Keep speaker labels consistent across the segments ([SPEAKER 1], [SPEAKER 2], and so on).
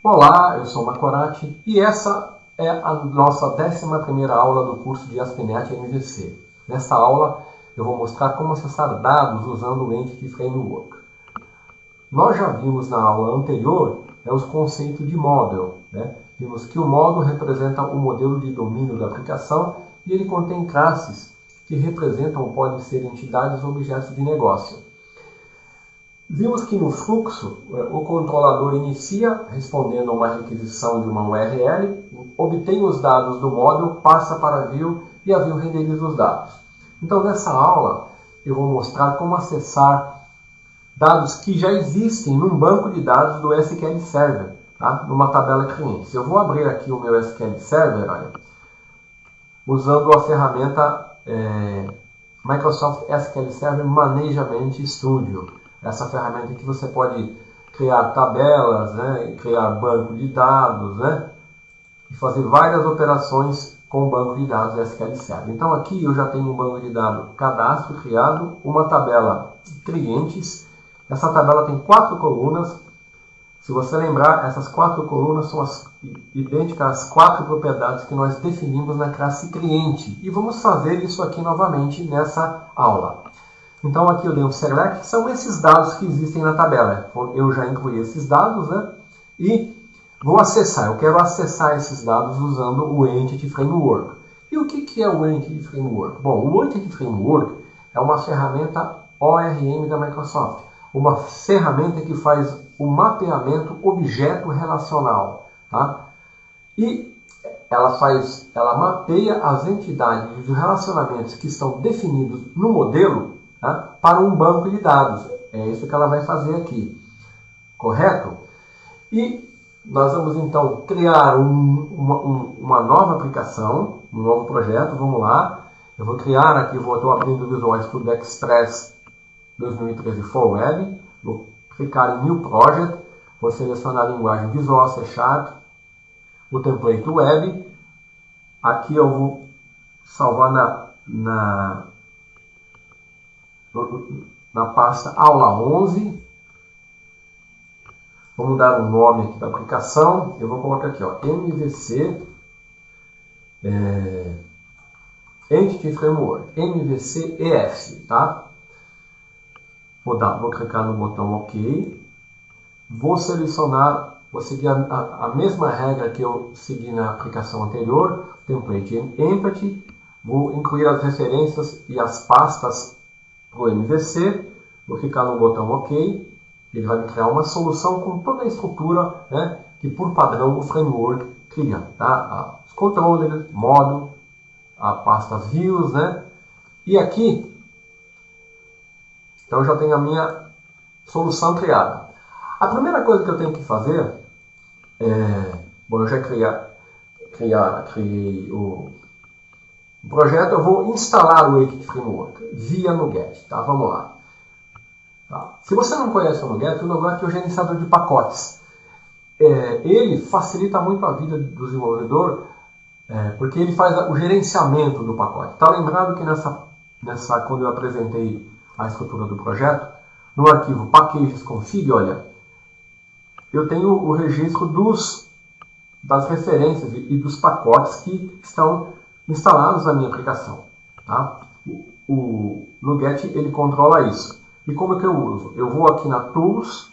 [SPEAKER 1] Olá, eu sou o Macorati e essa é a nossa 11ª aula do curso de ASP.NET MVC. Nesta aula eu vou mostrar como acessar dados usando o Entity Framework. Nós já vimos na aula anterior os conceitos de model. Vimos que o model representa o modelo de domínio da aplicação e ele contém classes que representam ou podem ser entidades ou objetos de negócio. Vimos que no fluxo, o controlador inicia respondendo a uma requisição de uma URL, obtém os dados do módulo, passa para a view e a view renderiza os dados. Então, nessa aula, eu vou mostrar como acessar dados que já existem num banco de dados do SQL Server, tá? Numa tabela cliente. Eu vou abrir aqui o meu SQL Server, olha, usando a ferramenta Microsoft SQL Server Management Studio. Essa ferramenta que você pode criar tabelas, criar banco de dados, e fazer várias operações com o banco de dados SQL Server. Então aqui eu já tenho um banco de dados cadastro criado, uma tabela clientes. Essa tabela tem 4 colunas. Se você lembrar, essas 4 colunas são idênticas às 4 propriedades que nós definimos na classe cliente. E vamos fazer isso aqui novamente nessa aula. Então aqui eu dei um select, que são esses dados que existem na tabela. Eu já incluí esses dados, e vou acessar. Eu quero acessar esses dados usando o Entity Framework. E o que é o Entity Framework? Bom, o Entity Framework é uma ferramenta ORM da Microsoft. Uma ferramenta que faz o mapeamento objeto relacional. Tá? E ela mapeia as entidades e os relacionamentos que estão definidos no modelo, para um banco de dados. É isso que ela vai fazer aqui. Correto? E nós vamos então criar uma nova aplicação, um novo projeto. Vamos lá. Eu vou criar aqui, estou abrindo o Visual Studio Express 2013 for Web. Vou clicar em New Project. Vou selecionar a linguagem Visual C#, o template Web. Aqui eu vou salvar na pasta aula 11, vamos dar um nome aqui para a aplicação, eu vou colocar aqui, MVC Entity Framework, MVC EF, tá? Vou clicar no botão OK, vou selecionar, vou seguir a mesma regra que eu segui na aplicação anterior, template Empty, vou incluir as referências e as pastas o MVC, vou clicar no botão OK, ele vai me criar uma solução com toda a estrutura, que por padrão o framework cria, tá? Os controllers, módulo, a pasta views, e aqui, então eu já tenho a minha solução criada. A primeira coisa que eu tenho que fazer bom, eu já criei o projeto, eu vou instalar o Entity Framework via NuGet, tá? Vamos lá. Tá. Se você não conhece o NuGet é o gerenciador de pacotes. Ele facilita muito a vida do desenvolvedor, porque ele faz o gerenciamento do pacote. Tá lembrado que quando eu apresentei a estrutura do projeto, no arquivo packages config, olha, eu tenho o registro das referências e dos pacotes que estão instalados na minha aplicação. Tá? O NuGet ele controla isso. E como é que eu uso? Eu vou aqui na Tools,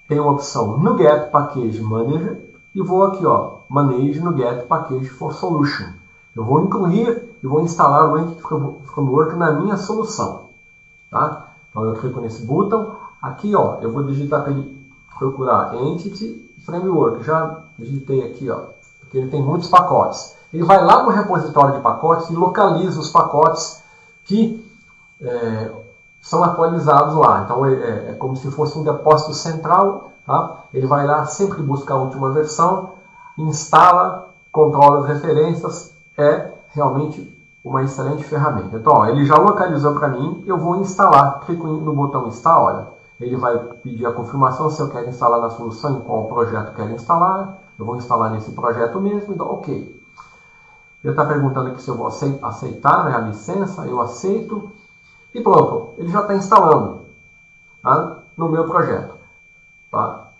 [SPEAKER 1] tem uma opção NuGet Package Manager e vou aqui, Manage NuGet Package for Solution. Eu vou incluir e vou instalar o Entity Framework na minha solução. Tá? Então eu clico nesse botão. Aqui eu vou digitar para ele procurar Entity Framework. Já digitei aqui, porque ele tem muitos pacotes. Ele vai lá no repositório de pacotes e localiza os pacotes que são atualizados lá. Então é como se fosse um depósito central. Tá? Ele vai lá, sempre busca a última versão, instala, controla as referências. É realmente uma excelente ferramenta. Então ele já localizou para mim, eu vou instalar. Clico no botão Install, olha. Ele vai pedir a confirmação se eu quero instalar na solução, em qual projeto quero instalar. Eu vou instalar nesse projeto mesmo, então OK. Ele está perguntando aqui se eu vou aceitar a licença, eu aceito. E pronto, ele já está instalando, tá? No meu projeto. Tá?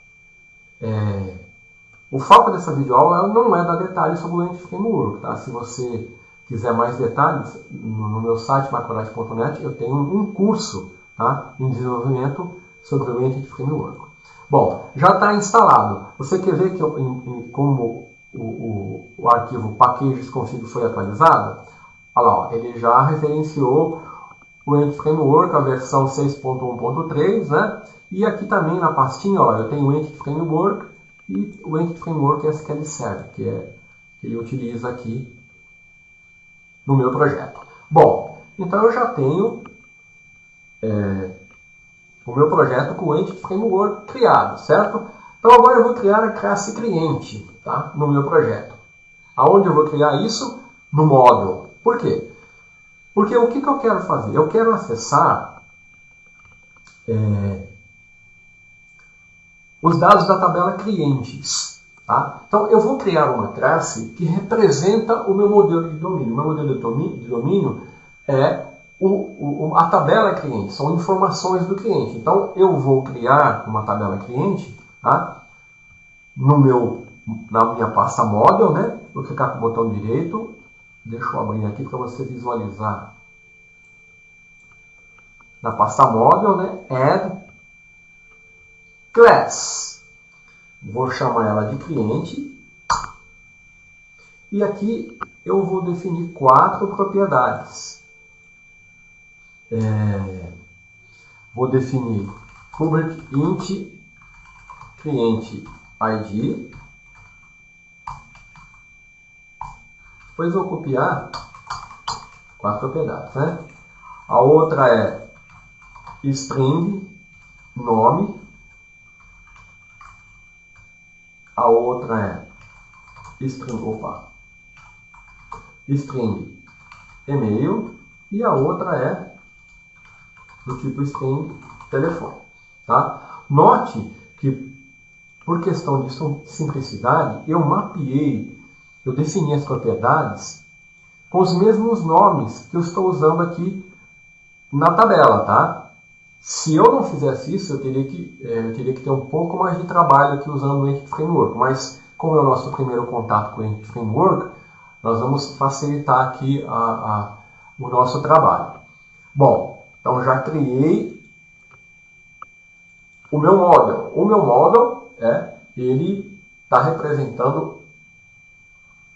[SPEAKER 1] O foco dessa videoaula não é dar detalhes sobre o Entity Framework, tá? Se você quiser mais detalhes, no meu site macorati.net eu tenho um curso, tá, em desenvolvimento sobre o Entity Framework. Bom, já está instalado. Você quer ver que como o arquivo packages.config foi atualizado? Olha lá, ó, ele já referenciou o Entity Framework, a versão 6.1.3, né? E aqui também na pastinha, ó, eu tenho o Entity Framework e o Entity Framework SQL Server, que ele utiliza aqui no meu projeto. Bom, então eu já tenho o meu projeto com o Entity Framework criado, certo? Então agora eu vou criar a classe cliente, tá? No meu projeto. Aonde eu vou criar isso? No módulo. Por quê? Porque o que eu quero fazer? Eu quero acessar os dados da tabela clientes. Tá? Então eu vou criar uma classe que representa o meu modelo de domínio. O meu modelo de domínio é a tabela cliente, são informações do cliente. Então eu vou criar uma tabela cliente, tá? Na minha pasta model, né? Vou clicar com o botão direito, deixa eu abrir aqui para você visualizar. Na pasta model, né? Add class. Vou chamar ela de cliente. E aqui eu vou definir 4 propriedades. Vou definir public int cliente ID. Depois vou copiar 4 propriedades, né? A outra é string nome. A outra é string e-mail. E a outra é do tipo string telefone. Tá? Note que, por questão de simplicidade, eu defini as propriedades com os mesmos nomes que eu estou usando aqui na tabela. Tá? Se eu não fizesse isso, eu teria que ter um pouco mais de trabalho aqui usando o Entity Framework. Mas, como é o nosso primeiro contato com o Entity Framework, nós vamos facilitar aqui o nosso trabalho. Bom, então já criei o meu model. O meu model ele está representando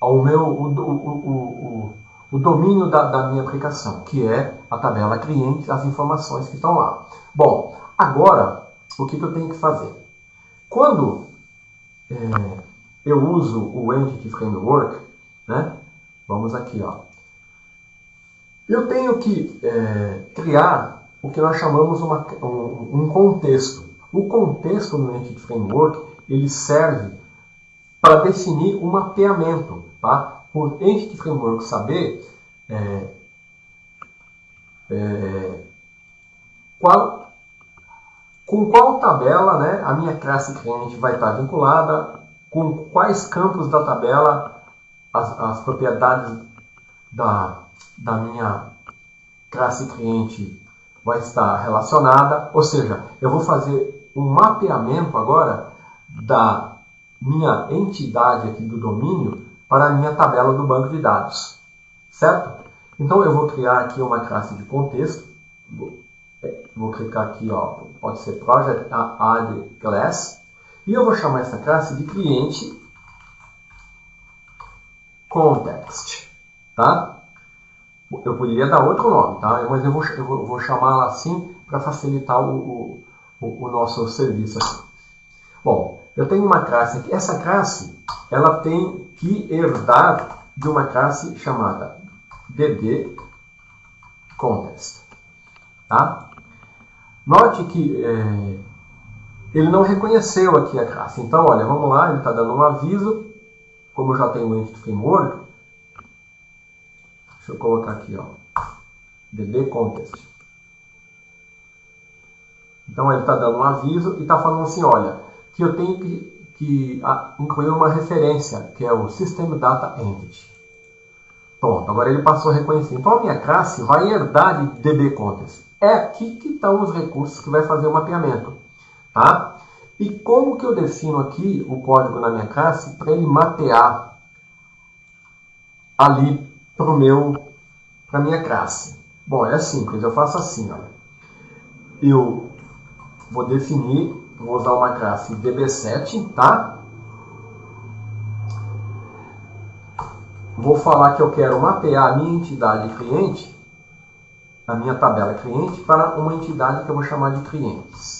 [SPEAKER 1] o domínio da minha aplicação, que é a tabela cliente, as informações que estão lá. Bom, agora, o que eu tenho que fazer? Quando eu uso o Entity Framework, né? Vamos aqui, ó. Eu tenho que criar o que nós chamamos um contexto. O contexto no Entity Framework, ele serve para definir um mapeamento, tá? Por Entity Framework saber com qual tabela, né, a minha classe cliente vai estar vinculada, com quais campos da tabela as propriedades da minha classe cliente vai estar relacionada. Ou seja, eu vou fazer um mapeamento agora da minha entidade aqui do domínio para a minha tabela do banco de dados. Certo? Então eu vou criar aqui uma classe de contexto. Vou clicar aqui, ó, pode ser Project Add Class. E eu vou chamar essa classe de cliente Context. Tá? Eu poderia dar outro nome, tá? Mas eu vou chamá-la assim para facilitar o nosso serviço aqui. Bom, eu tenho uma classe aqui. Essa classe ela tem que herdar de uma classe chamada DB Context. Tá? Note que ele não reconheceu aqui a classe. Então, olha, vamos lá, ele está dando um aviso. Como eu já tenho o Entity Framework, deixa eu colocar aqui, ó, DB Context. Então ele está dando um aviso e está falando assim, olha, que eu tenho que incluir uma referência, que é o System Data Entity. Pronto, agora ele passou a reconhecer. Então a minha classe vai herdar de DB Context. É aqui que estão os recursos que vai fazer o mapeamento. Tá? E como que eu defino aqui o código na minha classe para ele mapear ali para minha classe? Bom, é simples, eu faço assim, olha. Eu vou definir, vou usar uma classe db7, tá? Vou falar que eu quero mapear a minha entidade cliente, a minha tabela cliente, para uma entidade que eu vou chamar de clientes.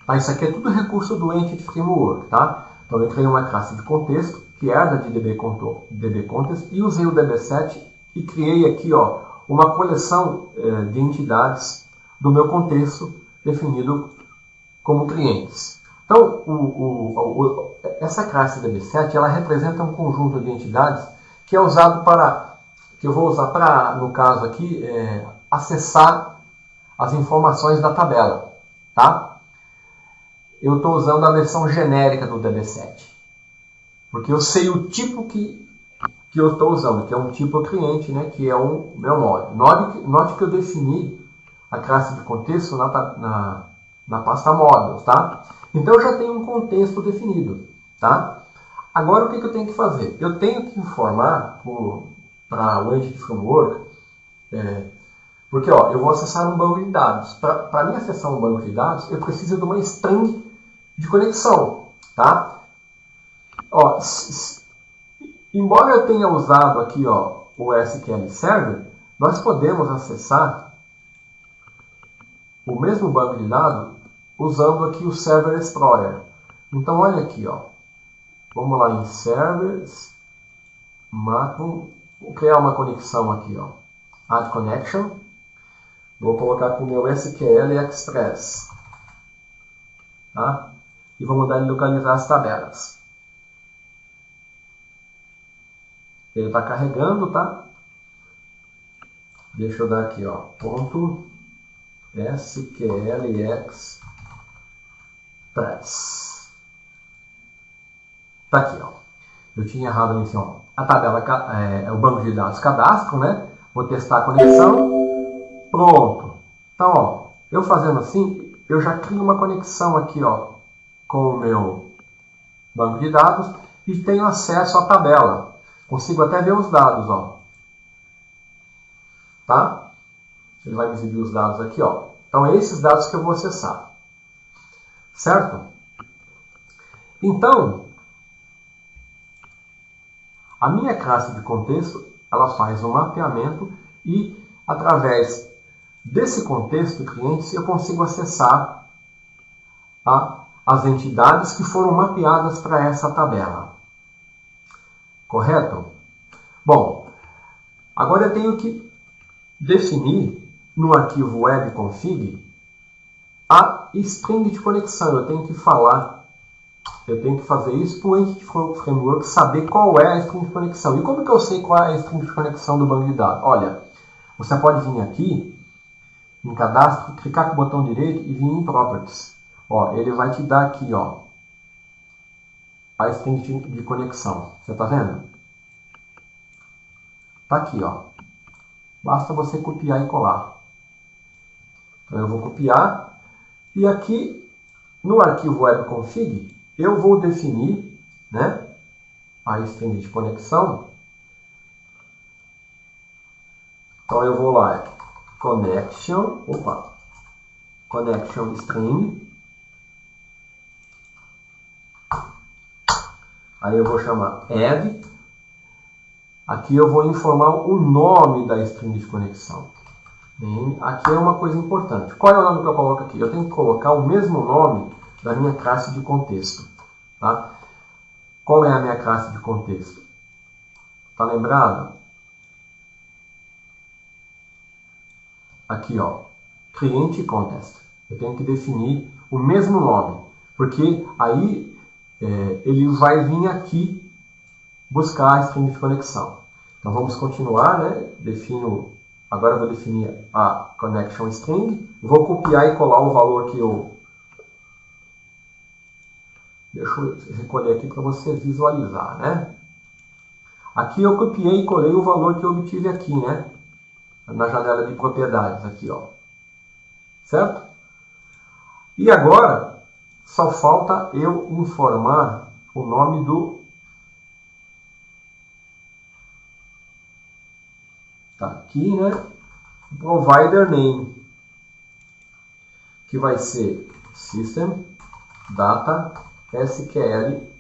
[SPEAKER 1] Tá? Isso aqui é tudo recurso do Entity Framework, tá? Então eu criei uma classe de contexto, que herda de dbContest, e usei o db7 e criei aqui, ó, uma coleção de entidades do meu contexto definido como clientes. Então, essa classe db7 ela representa um conjunto de entidades que é usado que eu vou usar para, no caso aqui, acessar as informações da tabela, tá? Eu estou usando a versão genérica do db7, porque eu sei o tipo que eu estou usando, que é um tipo cliente, né, que é o meu node. Note que eu defini a classe de contexto na pasta models, tá? Então eu já tenho um contexto definido, tá? Agora o que eu tenho que fazer? Eu tenho que informar para o Entity Framework, porque ó, eu vou acessar um banco de dados. Para mim acessar um banco de dados, eu preciso de uma string de conexão, tá? Ó, embora eu tenha usado aqui, ó, o SQL Server, nós podemos acessar o mesmo banco de dados usando aqui o Server Explorer. Então olha aqui, ó. Vamos lá em Servers, vou criar uma conexão aqui, ó. Add Connection. Vou colocar com o meu SQL Express, tá? E vou mandar ele localizar as tabelas. Ele está carregando, tá? Deixa eu dar aqui, ó, ponto SQL Express. Tá aqui, ó. Eu tinha errado ali, assim, ó. A tabela é o banco de dados cadastro, né? Vou testar a conexão. Pronto. Então, ó, eu fazendo assim, eu já crio uma conexão aqui, ó, com o meu banco de dados e tenho acesso à tabela. Consigo até ver os dados, ó. Tá? Ele vai me exibir os dados aqui, ó. Então, é esses dados que eu vou acessar. Certo? Então, a minha classe de contexto, ela faz um mapeamento e, através desse contexto cliente, eu consigo acessar as entidades que foram mapeadas para essa tabela. Correto? Bom, agora eu tenho que definir no arquivo webconfig a string de conexão. Eu tenho que fazer isso para o Entity Framework saber qual é a string de conexão. E como que eu sei qual é a string de conexão do banco de dados? Olha, você pode vir aqui em cadastro, clicar com o botão direito e vir em Properties. Ó, ele vai te dar aqui, ó, a string de conexão. Você está vendo? Está aqui, ó. Basta você copiar e colar. Então eu vou copiar e aqui no arquivo webconfig eu vou definir, né, a string de conexão. Então eu vou lá, connection string. Aí eu vou chamar add. Aqui eu vou informar o nome da string de conexão. Aqui é uma coisa importante. Qual é o nome que eu coloco aqui? Eu tenho que colocar o mesmo nome da minha classe de contexto. Tá? Qual é a minha classe de contexto? Tá lembrado? Aqui, ó, cliente contest. Eu tenho que definir o mesmo nome, porque aí ele vai vir aqui buscar a string de conexão. Então vamos continuar, né? Agora eu vou definir a connection string, vou copiar e colar o valor que eu... Deixa eu recolher aqui para você visualizar, né? Aqui eu copiei e colei o valor que eu obtive aqui, né? Na janela de propriedades, aqui, ó. Certo? E agora, só falta eu informar o nome do... Tá aqui, né? Provider name, que vai ser System Data SQL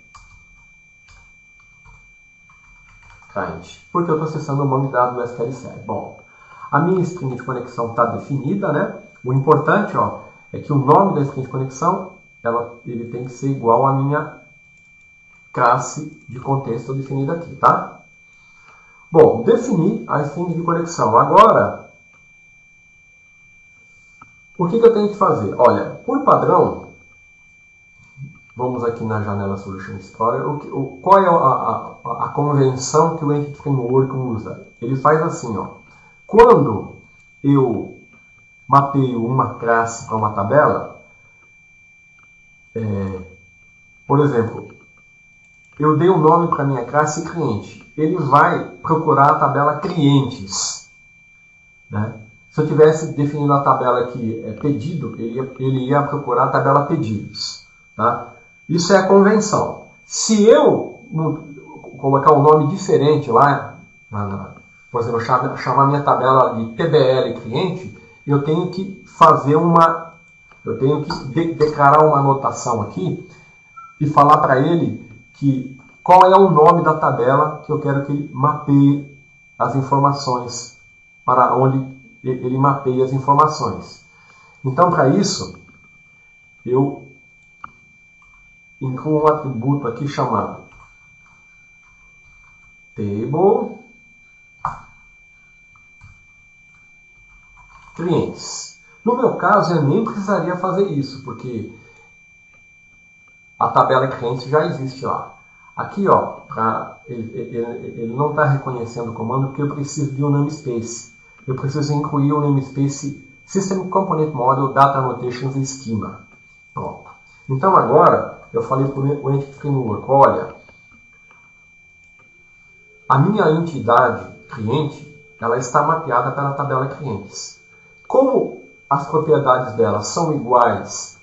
[SPEAKER 1] Client, porque eu estou acessando o banco de dados do SQL Server. Bom, a minha string de conexão está definida, né? O importante, ó, é que o nome da string de conexão ele tem que ser igual à minha classe de contexto definida aqui, tá? Bom, defini a string de conexão. Agora, o que eu tenho que fazer? Olha, por padrão, vamos aqui na janela Solution Explorer, qual é a convenção que o Entity Framework usa? Ele faz assim, ó, quando eu mapeio uma classe para uma tabela, por exemplo, eu dei um nome para minha classe cliente, ele vai procurar a tabela clientes, né? Se eu tivesse definido a tabela aqui pedido, ele ia procurar a tabela pedidos, tá? Isso é a convenção. Se eu colocar um nome diferente lá, por exemplo, chamar minha tabela de TBL cliente, eu tenho que fazer eu tenho que declarar uma anotação aqui e falar para ele qual é o nome da tabela que eu quero que ele mapeie as informações, para onde ele mapeia as informações. Então, para isso, eu incluo um atributo aqui chamado Table Clientes. No meu caso, eu nem precisaria fazer isso, porque a tabela clientes já existe lá. Aqui, ó, ele não está reconhecendo o comando porque eu preciso de um namespace. Eu preciso incluir o namespace System Component Model Data Annotations e Schema. Pronto. Então agora, eu falei para o Entity Framework, olha, a minha entidade cliente, ela está mapeada pela tabela clientes. Como as propriedades dela são iguais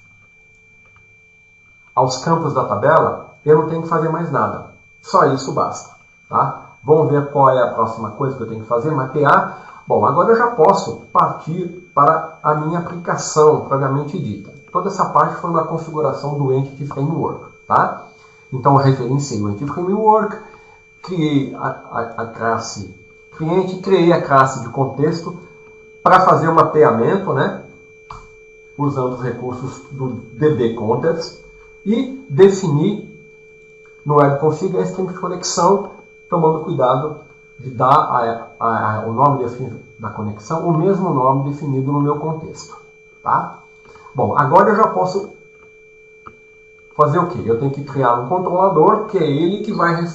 [SPEAKER 1] aos campos da tabela, eu não tenho que fazer mais nada. Só isso basta. Tá? Vamos ver qual é a próxima coisa que eu tenho que fazer, mapear. Bom, agora eu já posso partir para a minha aplicação propriamente dita. Toda essa parte foi uma configuração do Entity Framework. Tá? Então eu referenciei o Entity Framework, criei a classe cliente, criei a classe de contexto para fazer o mapeamento, né? Usando os recursos do DB Context, e definir no webconfig a string de conexão, tomando cuidado de dar o nome da conexão o mesmo nome definido no meu contexto. Tá? Bom, agora eu já posso fazer o quê? Eu tenho que criar um controlador, que é ele que vai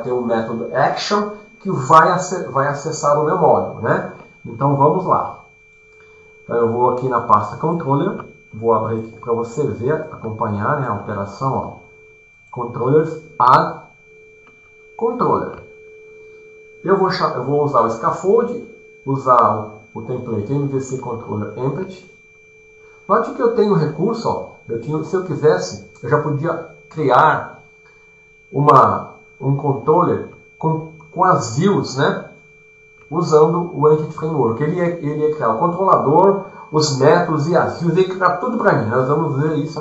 [SPEAKER 1] ter o método action, que vai acessar o meu módulo, né? Então vamos lá. Então, eu vou aqui na pasta controller, vou abrir aqui para você ver, acompanhar, né, a operação, ó. Controllers add controller. Eu vou usar o scaffold, usar o template MVC controller empty. Note que eu tenho recurso, ó, se eu quisesse, eu já podia criar um controller com as views, né, usando o Entity Framework. Ele ia criar o controlador, os métodos e as views, ele ia criar tudo para mim. Nós vamos ver isso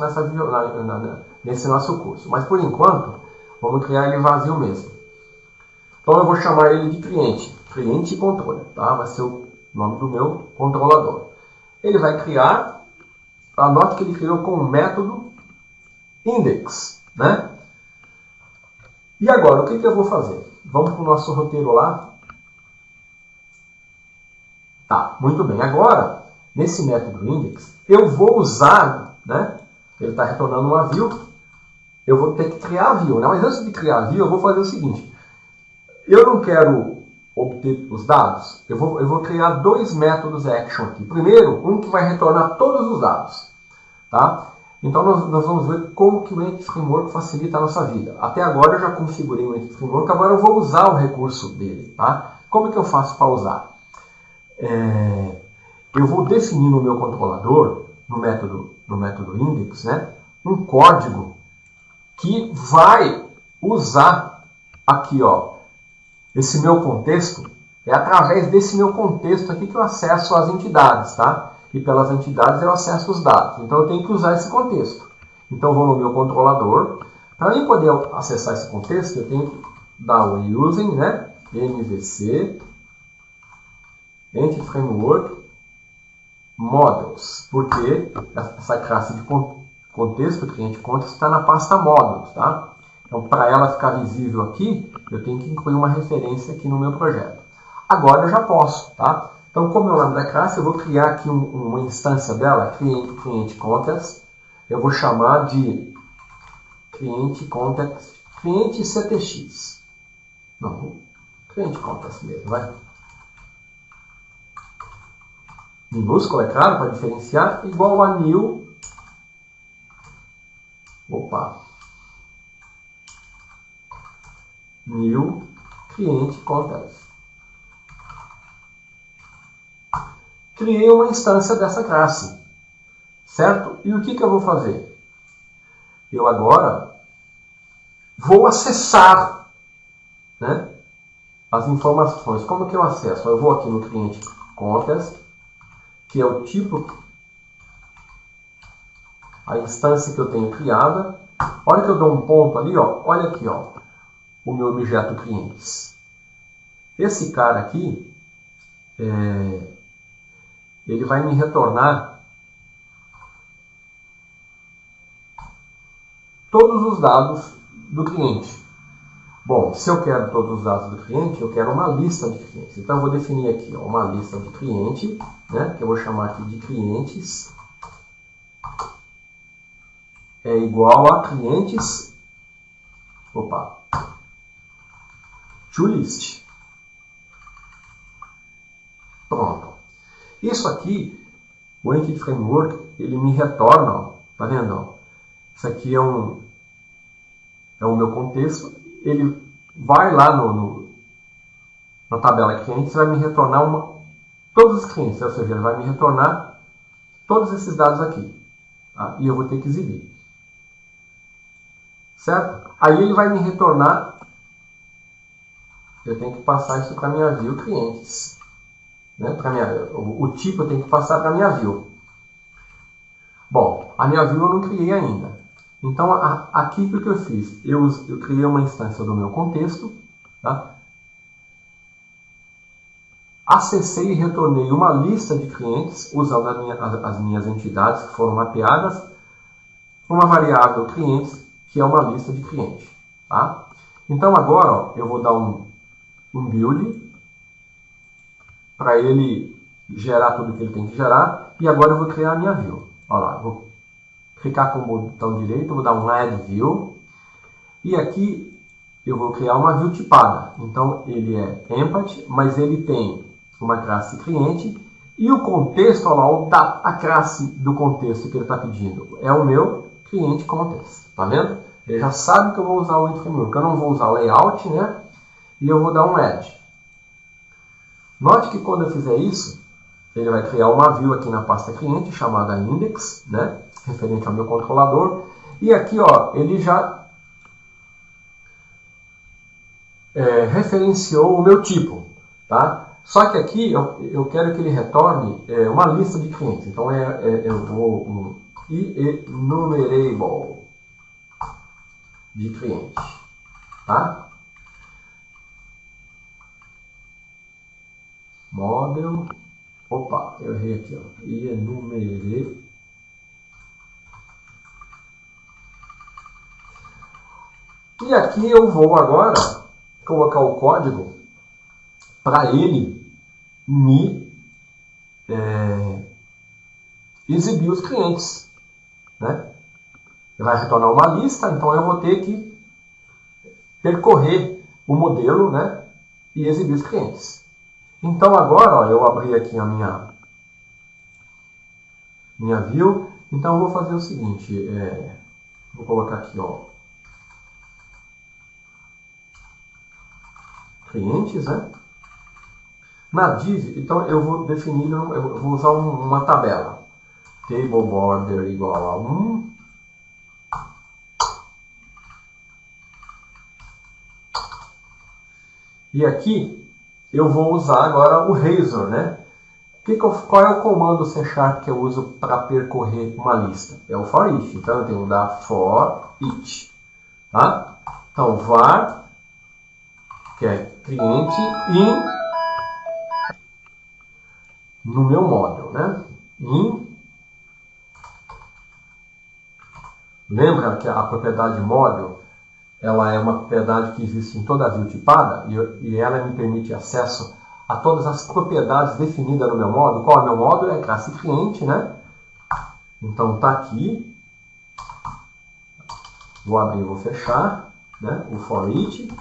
[SPEAKER 1] nesse nosso curso. Mas por enquanto, vamos criar ele vazio mesmo. Então eu vou chamar ele de cliente controller, tá? Vai ser o nome do meu controlador. Ele vai criar, anote que ele criou com o método index, né? E agora, o que eu vou fazer? Vamos para o nosso roteiro lá. Tá, muito bem. Agora, nesse método index, eu vou usar, né? Ele está retornando uma view. Eu vou ter que criar a view, né? Mas antes de criar a view, eu vou fazer o seguinte. Eu não quero obter os dados. Eu vou criar dois métodos action aqui. Primeiro, um que vai retornar todos os dados. Tá? Então, nós vamos ver como que o Entity Framework facilita a nossa vida. Até agora eu já configurei o Entity Framework, agora eu vou usar o recurso dele. Tá? Como que eu faço para usar? Eu vou definir no meu controlador, no método no método index, né, um código que vai usar aqui, ó, esse meu contexto. É através desse meu contexto aqui que eu acesso as entidades, tá? E pelas entidades eu acesso os dados. Então eu tenho que usar esse contexto. Então eu vou no meu controlador. Para eu poder acessar esse contexto, eu tenho que dar o using, né? MVC, Entity Framework, Models. Porque essa classe de contexto, cliente context, está na pasta Models, tá? Então para ela ficar visível aqui, eu tenho que incluir uma referência aqui no meu projeto. Agora eu já posso, tá? Então, como é o nome da classe, eu vou criar aqui uma instância dela, cliente context. Eu vou chamar de cliente context, cliente CTX. Não, cliente context mesmo, vai. Minúsculo, é claro, para diferenciar, igual a new. Opa. New cliente context. Criei uma instância dessa classe, certo? E o que eu vou fazer? Eu agora vou acessar, né, as informações. Como que eu acesso? Eu vou aqui no cliente context, que é o tipo, a instância que eu tenho criada. Olha que eu dou um ponto ali, ó. Olha aqui, ó, o meu objeto clientes. Esse cara aqui, ele vai me retornar todos os dados do cliente. Bom, se eu quero todos os dados do cliente, eu quero uma lista de clientes. Então eu vou definir aqui, ó, uma lista de cliente, né, que eu vou chamar aqui de clientes, é igual a clientes, toList. Pronto. Isso aqui, o Entity Framework, ele me retorna, ó, tá vendo? Ó? Isso aqui é o meu contexto. Ele vai lá na tabela clientes e vai me retornar todos os clientes, ou seja, ele vai me retornar todos esses dados aqui. Tá? E eu vou ter que exibir. Certo? Aí ele vai me retornar, eu tenho que passar isso para a minha view clientes. Né? O tipo eu tenho que passar para a minha view. Bom, a minha view eu não criei ainda. Então, aqui o que eu fiz? Eu criei uma instância do meu contexto, tá? Acessei e retornei uma lista de clientes usando as minhas entidades que foram mapeadas, uma variável clientes, que é uma lista de clientes. Tá? Então, agora ó, eu vou dar um build para ele gerar tudo que ele tem que gerar, e agora eu vou criar a minha view. Olha lá, vou clicar com o botão direito, vou dar um Add View, e aqui eu vou criar uma view tipada. Então ele é Empty, mas ele tem uma classe cliente, e o contexto, olha lá, a classe do contexto que ele está pedindo é o meu cliente context, tá vendo? Ele já sabe que eu vou usar o Entity Framework, eu não vou usar o layout, né? E eu vou dar um Add. Note que quando eu fizer isso, ele vai criar uma view aqui na pasta cliente chamada index, né? Referente ao meu controlador. E aqui, ó, ele já referenciou o meu tipo, tá? Só que aqui eu quero que ele retorne uma lista de clientes. Então eu vou enumerable de cliente, tá? Model, eu errei aqui, ó, enumerable. E aqui eu vou agora colocar o código para ele me exibir os clientes, né? Ele vai retornar uma lista, então eu vou ter que percorrer o modelo, né, e exibir os clientes. Então agora, ó, eu abri aqui a minha view, então eu vou fazer o seguinte, vou colocar aqui, ó, clientes, né? Na div, então eu vou definir, eu vou usar uma tabela. table border igual a 1. E aqui eu vou usar agora o razor, né? Qual é o comando C# que eu uso para percorrer uma lista? É o for each. Então eu tenho que dar for each. Tá? Então var, que é cliente, in, no meu model, né? In. Lembra que a propriedade model, ela é uma propriedade que existe em toda a view tipada e ela me permite acesso a todas as propriedades definidas no meu módulo. Qual é o meu módulo? É classe cliente, né? Então tá aqui. Vou abrir e vou fechar, né? O for each.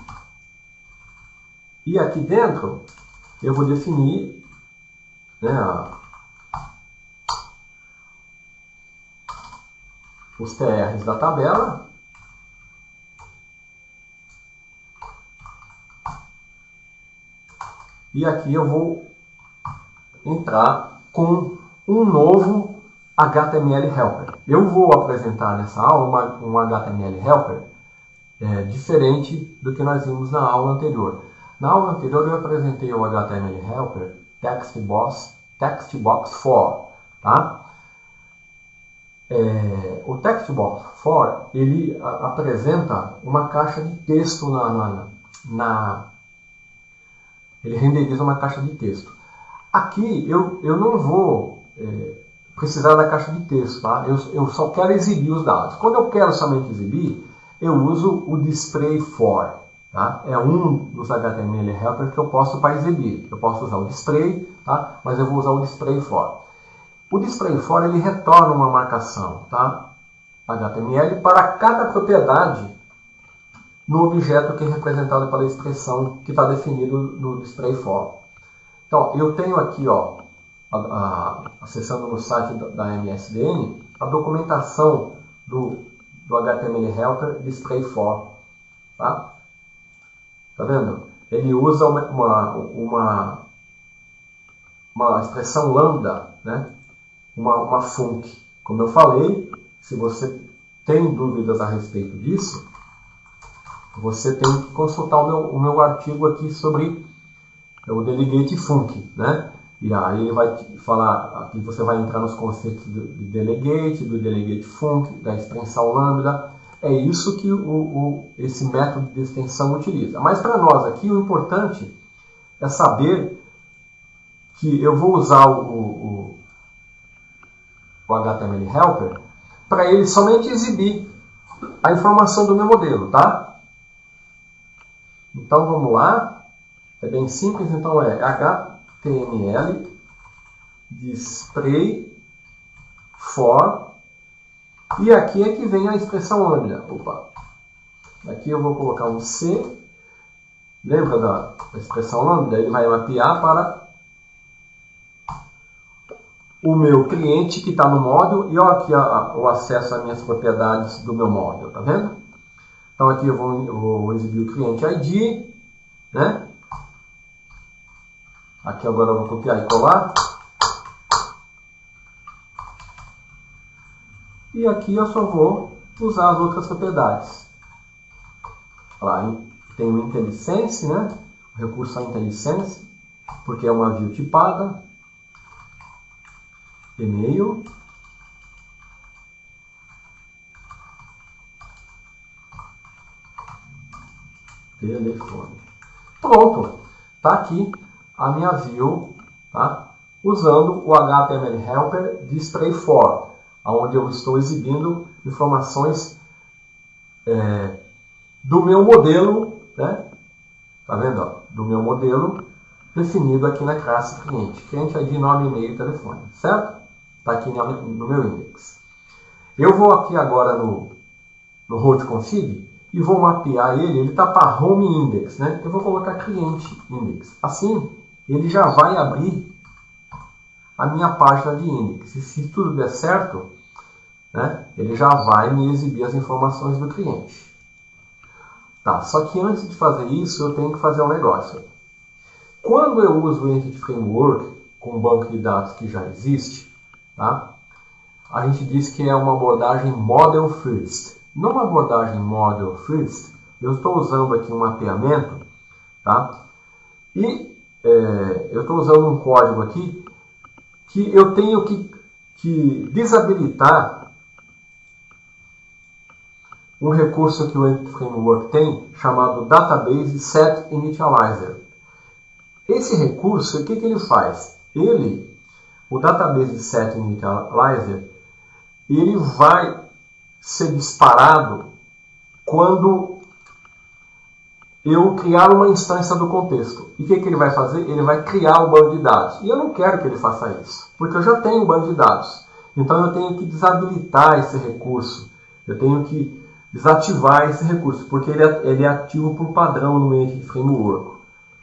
[SPEAKER 1] E aqui dentro eu vou definir, né, os TRs da tabela. E aqui eu vou entrar com um novo HTML helper. Eu vou apresentar nessa aula um HTML helper diferente do que nós vimos na aula anterior. Na aula anterior eu apresentei o HTML helper textbox for. Tá? O textbox for ele apresenta uma caixa de texto ele renderiza uma caixa de texto. Aqui eu não vou precisar da caixa de texto, tá? Eu só quero exibir os dados. Quando eu quero somente exibir, eu uso o display for. Tá? É um dos HTML helper que eu posso para exibir. Eu posso usar o display, tá? Mas eu vou usar o display for. O display for ele retorna uma marcação, tá? HTML para cada propriedade no objeto que é representado pela expressão que está definido no display for. Então, eu tenho aqui, ó, acessando no site da MSDN, a documentação do HTML helper display for. Tá? Tá vendo? Ele usa uma expressão lambda, né? uma func. Como eu falei, se você tem dúvidas a respeito disso, você tem que consultar o meu artigo aqui sobre o delegate func, né? E aí ele vai falar, aqui você vai entrar nos conceitos do delegate func, da extensão lambda. É isso que esse método de extensão utiliza. Mas para nós aqui o importante é saber que eu vou usar o HTML helper para ele somente exibir a informação do meu modelo, tá? Então vamos lá. É bem simples, então é HTML display for, e aqui é que vem a expressão lambda. Opa. Aqui eu vou colocar um C. Lembra da expressão lambda? Ele vai mapear para o meu cliente que está no módulo, e olha aqui o acesso às minhas propriedades do meu módulo, tá vendo? Então aqui eu vou exibir o cliente ID, né? Aqui agora eu vou copiar e colar. E aqui eu só vou usar as outras propriedades. Lá tem o IntelliSense, né? O recurso a IntelliSense, porque é uma view tipada. E-mail. Telefone. Pronto. Está aqui a minha view, tá? Usando o HTML helper display for, onde eu estou exibindo informações do meu modelo, né? Tá vendo? Ó? Do meu modelo definido aqui na classe cliente. Cliente ID, nome, e-mail e telefone, certo? Está aqui no meu index. Eu vou aqui agora no root config e vou mapear ele está para home index, né? Eu vou colocar cliente index. Assim, ele já vai abrir a minha página de index. E se tudo der certo, né, ele já vai me exibir as informações do cliente. Tá, só que antes de fazer isso, eu tenho que fazer um negócio. Quando eu uso o Entity Framework com um banco de dados que já existe, tá, a gente diz que é uma abordagem Model First. Numa abordagem Model First, eu estou usando aqui um mapeamento, tá? E eu estou usando um código aqui que eu tenho que desabilitar um recurso que o Entity Framework tem, chamado Database Set Initializer. Esse recurso, o que ele faz? O Database Set Initializer, ele vai ser disparado quando eu criar uma instância do contexto. E o que ele vai fazer? Ele vai criar o banco de dados. E eu não quero que ele faça isso, porque eu já tenho um banco de dados. Então eu tenho que desabilitar esse recurso. Eu tenho que desativar esse recurso, porque ele é ativo por padrão no Entity Framework.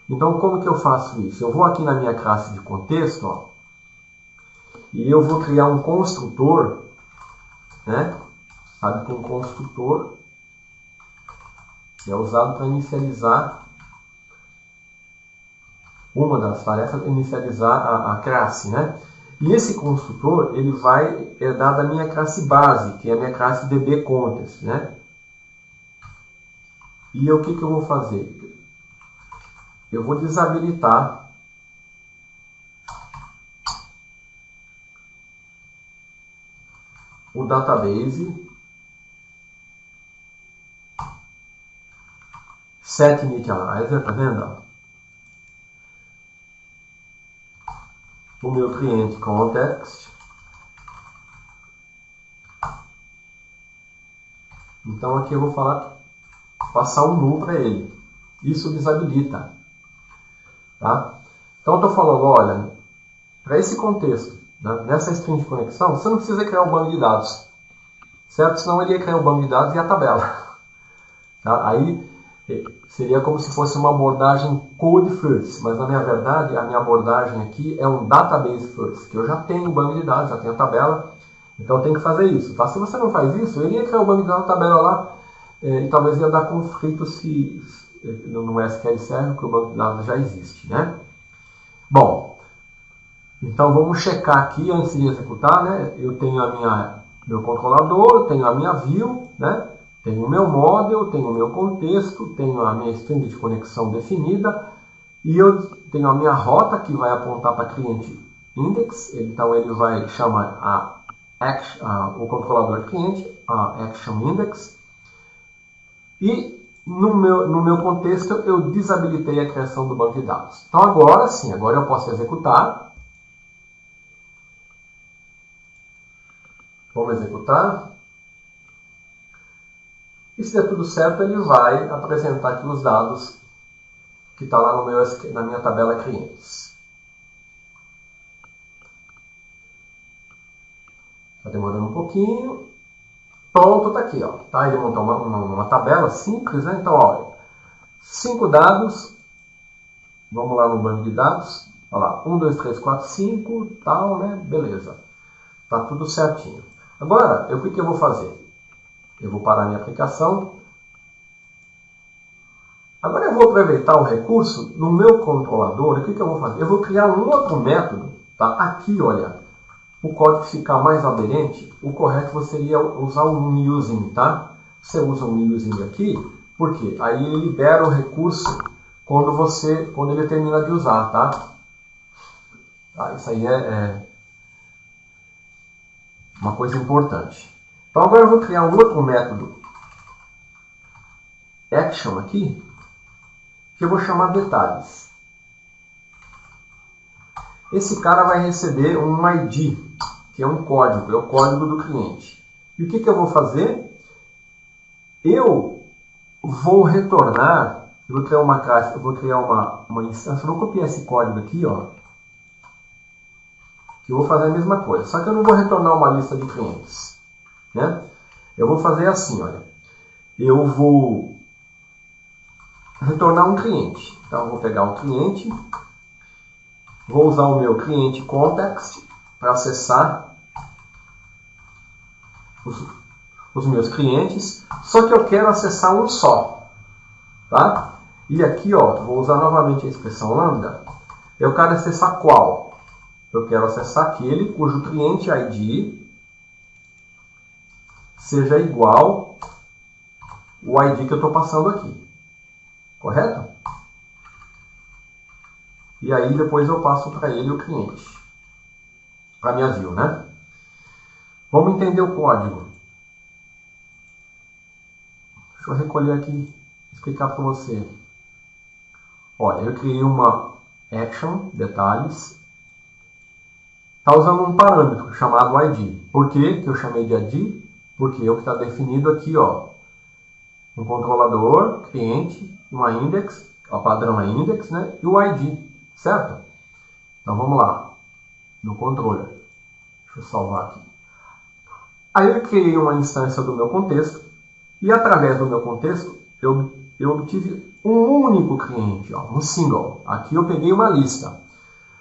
[SPEAKER 1] Então como que eu faço isso? Eu vou aqui na minha classe de contexto, ó, e eu vou criar um construtor, né? Sabe que um construtor é usado para inicializar uma das tarefas, inicializar a classe, né? E esse construtor, ele vai herdar da minha classe base, que é a minha classe DBContext, né? E o que eu vou fazer? Eu vou desabilitar o database Set Initializer, tá vendo? O meu cliente context. Então aqui eu vou passar um null para ele. Isso desabilita. Tá? Então eu estou falando, olha, para esse contexto, né, nessa string de conexão, você não precisa criar um banco de dados. Certo? Senão ele ia criar o banco de dados e a tabela. Tá? Aí seria como se fosse uma abordagem Code First, mas na minha verdade a minha abordagem aqui é um Database First, que eu já tenho o banco de dados, já tenho a tabela, então eu tenho que fazer isso. Tá? Se você não faz isso, ele ia criar o banco de dados, a tabela lá, e talvez ia dar conflito no SQL Server, que o banco de dados já existe, né? Bom, então vamos checar aqui antes de executar, né? Eu tenho meu controlador, tenho a minha view, né? Tenho o meu model, tenho o meu contexto, tenho a minha string de conexão definida e eu tenho a minha rota que vai apontar para cliente index, então ele vai chamar o controlador cliente, a action index, e no meu contexto eu desabilitei a criação do banco de dados. Então agora sim, agora eu posso executar. Vamos executar. E se der tudo certo, ele vai apresentar aqui os dados que está lá na minha tabela clientes. Está demorando um pouquinho. Pronto, está aqui. Ó. Tá? Ele montou uma tabela simples, né? Então, ó, 5 dados. Vamos lá no banco de dados. Olha lá, 1, 2, 3, 4, 5, tal, né? Beleza. Está tudo certinho. Agora, o que eu vou fazer? Eu vou parar minha aplicação. Agora eu vou aproveitar o recurso no meu controlador. O que eu vou fazer? Eu vou criar um outro método. Tá? Aqui, olha, o código ficar mais aderente, o correto seria usar o using, tá? Você usa o using aqui, por quê? Aí ele libera o recurso quando ele termina de usar, tá? Isso aí é uma coisa importante. Então agora eu vou criar um outro método action aqui, que eu vou chamar detalhes. Esse cara vai receber um ID, que é um código, é o código do cliente. E o que eu vou fazer? Eu vou retornar, eu vou criar uma classe, eu vou criar uma instância, eu vou copiar esse código aqui, ó, que eu vou fazer a mesma coisa, só que eu não vou retornar uma lista de clientes, né? Eu vou fazer assim, olha, eu vou retornar um cliente, então eu vou pegar um cliente, vou usar o meu cliente context para acessar os meus clientes, só que eu quero acessar um só, tá? E aqui, ó, vou usar novamente a expressão lambda. Eu quero acessar qual? Eu quero acessar aquele cujo cliente ID seja igual o ID que eu estou passando aqui. Correto? E aí depois eu passo para ele o cliente. Para minha view, né? Vamos entender o código. Deixa eu recolher aqui, explicar para você. Olha, eu criei uma action, detalhes. Está usando um parâmetro chamado ID. Por que eu chamei de ID? Porque é o que está definido aqui, ó. Um controlador, cliente, uma index, o padrão é index, né? E o ID, certo? Então vamos lá, no controller. Deixa eu salvar aqui. Aí eu criei uma instância do meu contexto e através do meu contexto eu obtive um único cliente, ó, um single. Aqui eu peguei uma lista.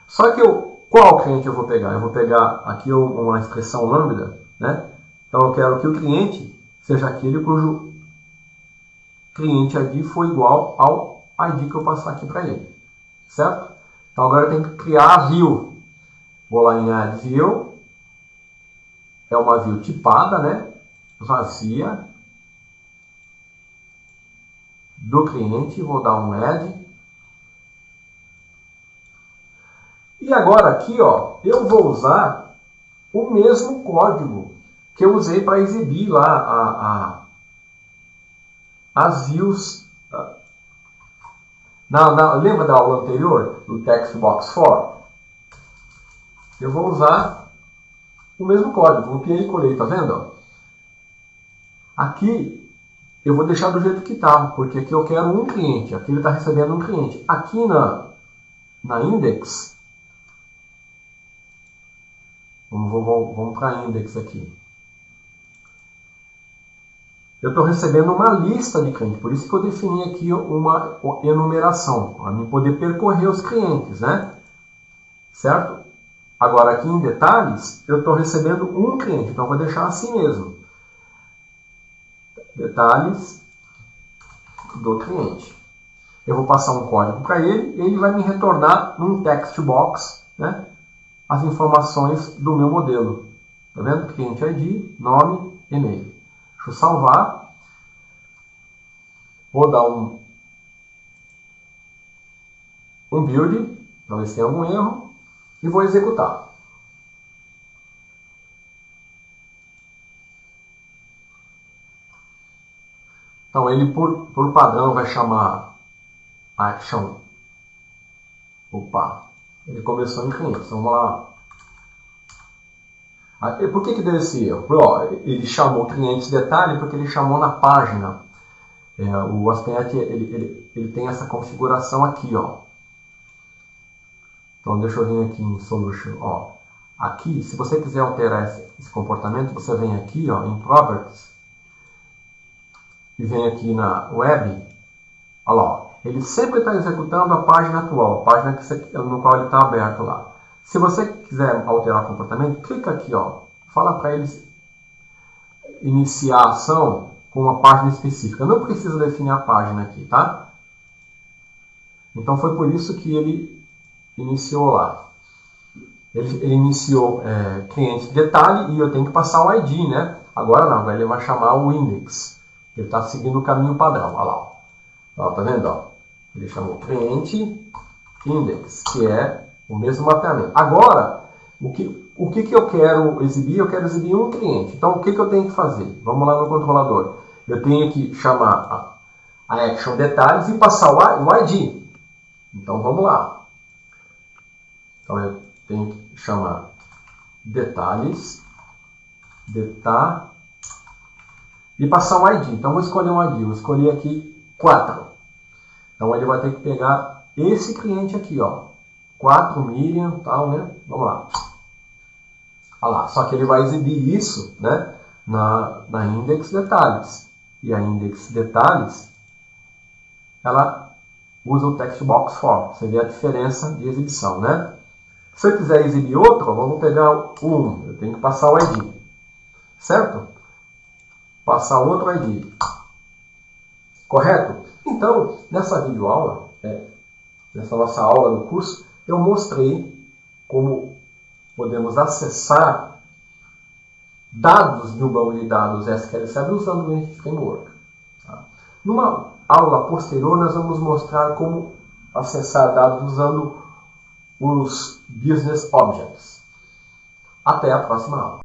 [SPEAKER 1] Só que qual cliente eu vou pegar? Eu vou pegar aqui uma expressão lambda, né? Então eu quero que o cliente seja aquele cujo cliente ID foi igual ao ID que eu passar aqui para ele, certo? Então agora eu tenho que criar a view. Vou lá em Add View, é uma view tipada, né? Vazia, do cliente, vou dar um Add. E agora aqui, ó, eu vou usar o mesmo código que eu usei para exibir lá as views. Lembra da aula anterior, do Textbox for? Eu vou usar o mesmo código, copiei e colei, tá vendo? Aqui eu vou deixar do jeito que está, porque aqui eu quero um cliente, aqui ele está recebendo um cliente. Aqui na index, vamos para a index aqui. Eu estou recebendo uma lista de clientes, por isso que eu defini aqui uma enumeração, para mim poder percorrer os clientes, né? Certo? Agora aqui em detalhes, eu estou recebendo um cliente, então eu vou deixar assim mesmo. Detalhes do cliente. Eu vou passar um código para ele, e ele vai me retornar num text box, né, as informações do meu modelo. Tá vendo? Cliente ID, nome, e-mail. Deixa eu salvar. Vou dar um build, para ver se tem algum erro, e vou executar. Então ele por padrão vai chamar action. Opa, ele começou em clientes, vamos lá. Por que deu esse erro? Ele chamou clientes detalhe porque ele chamou na página. O ASP.NET ele tem essa configuração aqui, ó. Então deixa eu vir aqui em Solution, ó. Aqui, se você quiser alterar esse comportamento, você vem aqui, ó, em Properties e vem aqui na Web. Olha lá, ó. Ele sempre está executando a página atual, a página no qual ele está aberto lá. Se você quiser alterar o comportamento, clica aqui, ó. Fala para eles iniciar a ação com uma página específica. Não precisa definir a página aqui, tá? Então foi por isso que ele iniciou lá. Ele iniciou cliente detalhe e eu tenho que passar o ID, né? Agora não, agora ele vai chamar o index. Ele está seguindo o caminho padrão. Olha lá. Ó, tá vendo? Ó? Ele chamou cliente index, que é o mesmo mapeamento. Agora, o que eu quero exibir? Eu quero exibir um cliente. Então, o que eu tenho que fazer? Vamos lá no controlador. Eu tenho que chamar a action detalhes e passar o ID. Então, vamos lá. Então, eu tenho que chamar detalhes, e passar um ID. Então, vou escolher um ID. Vou escolher aqui 4. Então, ele vai ter que pegar esse cliente aqui, ó. 4 Miriam, tal, né? Vamos lá. Olha lá. Só que ele vai exibir isso, né, na index detalhes. E a index detalhes, ela usa o text box for. Você vê a diferença de exibição, né? Se eu quiser exibir outro, vamos pegar o 1. Eu tenho que passar o ID. Certo? Passar outro ID. Correto? Então, nessa videoaula, nessa nossa aula do curso, eu mostrei como podemos acessar dados de um banco de dados SQL Server usando o Entity Framework. Tá? Numa aula posterior, nós vamos mostrar como acessar dados usando os Business Objects. Até a próxima aula.